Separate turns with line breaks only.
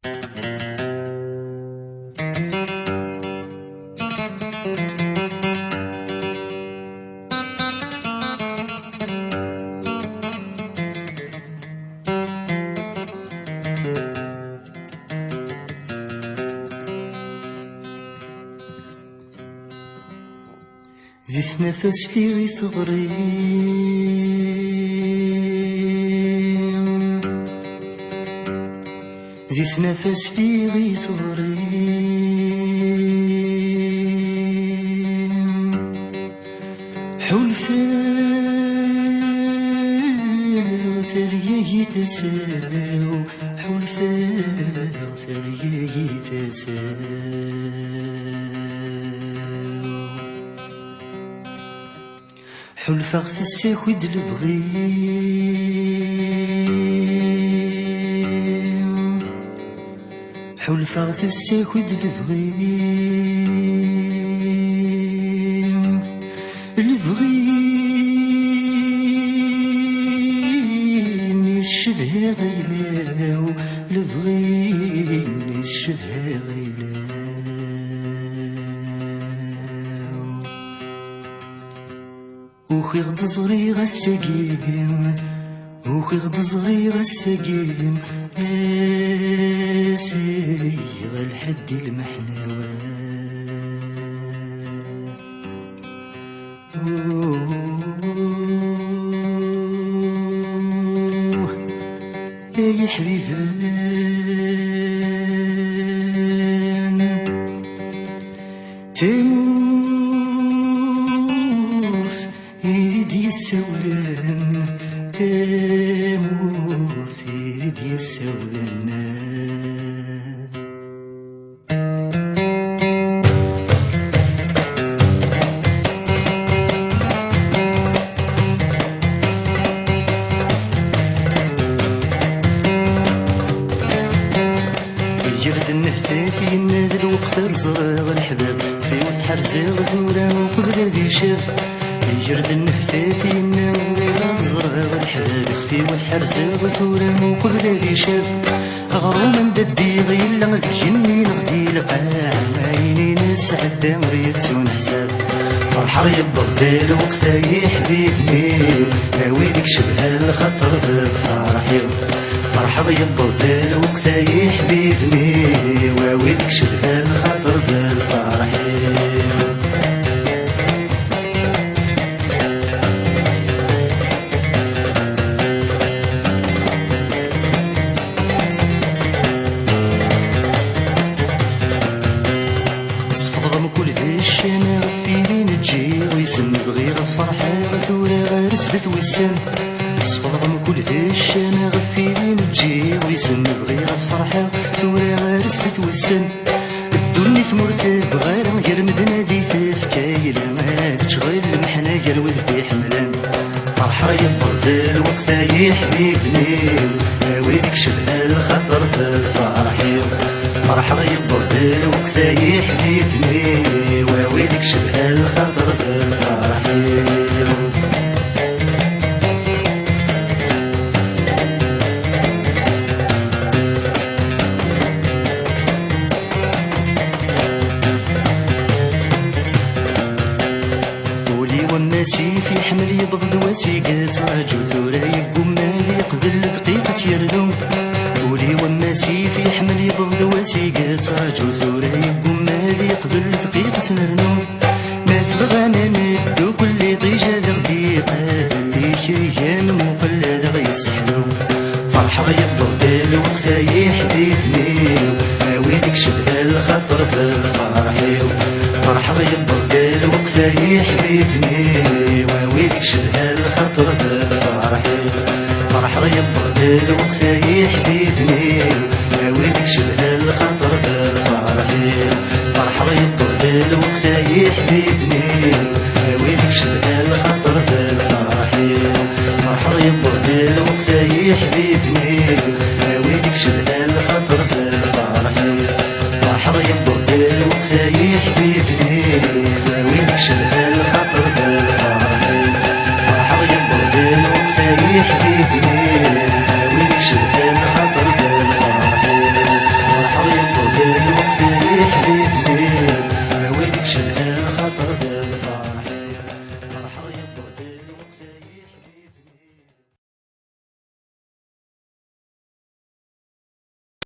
ذي نفس في غي ثغريم، ذي نفس في غي ثغريم، حلفاء ثريه تساو، حلفاء ثريه تساو، حلفاء تساكد البغيم، حلفاء تساكد البغيم، البغيم يشبه غيلاو، البغيم يشبه غيلاو، وخي غد زري غساقيم، وخي غد زري غساقيم، اسي غالحد المحناوة، يا حبيبان تموت يدي السولان، تموت يدي السولان. يرد النهتافي ينادي الوقت الزراغ الحباب، في وث حرزاغ ثورا وقبل ذي شاب. يرد النهتافي ينادي الزراغ الحباب، في وث حرزاغ ثورا وقبل ذي شاب. غروم نددي غيلا ذكني نغذي القاع، عيني نسعد دامر يتسون حساب. فرحة يبغدال وقت يا حبيبني، هاويدك شبه الخطر في فرحي. فرحة يبغدال وقت يا حبيبني، واويدك شبه الخطر في فرحي. صفضغم كل ذي الشنا غفيلي نجي ويسن، بغير الفرحة ثورا غير سدت ويسن. صفضغم كل ذي الشنا غفيلي نجي ويسن، بغير الفرحة ثورا غير سدت ويسن. الدنيا ثمرتب غير غير مدنا ذي تفكايلا، ما تشغل المحنا غير وذي حملان. فرحة يبغدال وقت يا حبيبني، هاويدك شبه الخطر في فرحي. فرحة يبغدال وقت يا حبيبني، واويدك شبه الخطر في فرحي. والناسي في حمل يبغض وسيقات، راجو ثورا يقوم مالي قبل دقيقة يردو. قولي والناسي في حمل يبغض وسيقات، راجو ثورا يقوم مالي قبل دقيقة نرنو. ما تبغى ندو كل طيجة دقيقة، اللي شريان مقلد غيسحدو. فرحة يبغدال وقت يا حبيبني، هاويدك شبه الخطر في فرحي. فرحة يبغدال وقت يا حبيبني، واويدك شبه الخطر في فرحي. فرحة يبغدال وقت يا حبيبني، واويدك شبه الخطر في فرحي. فرحة يبغدال وقت يا حبيبني،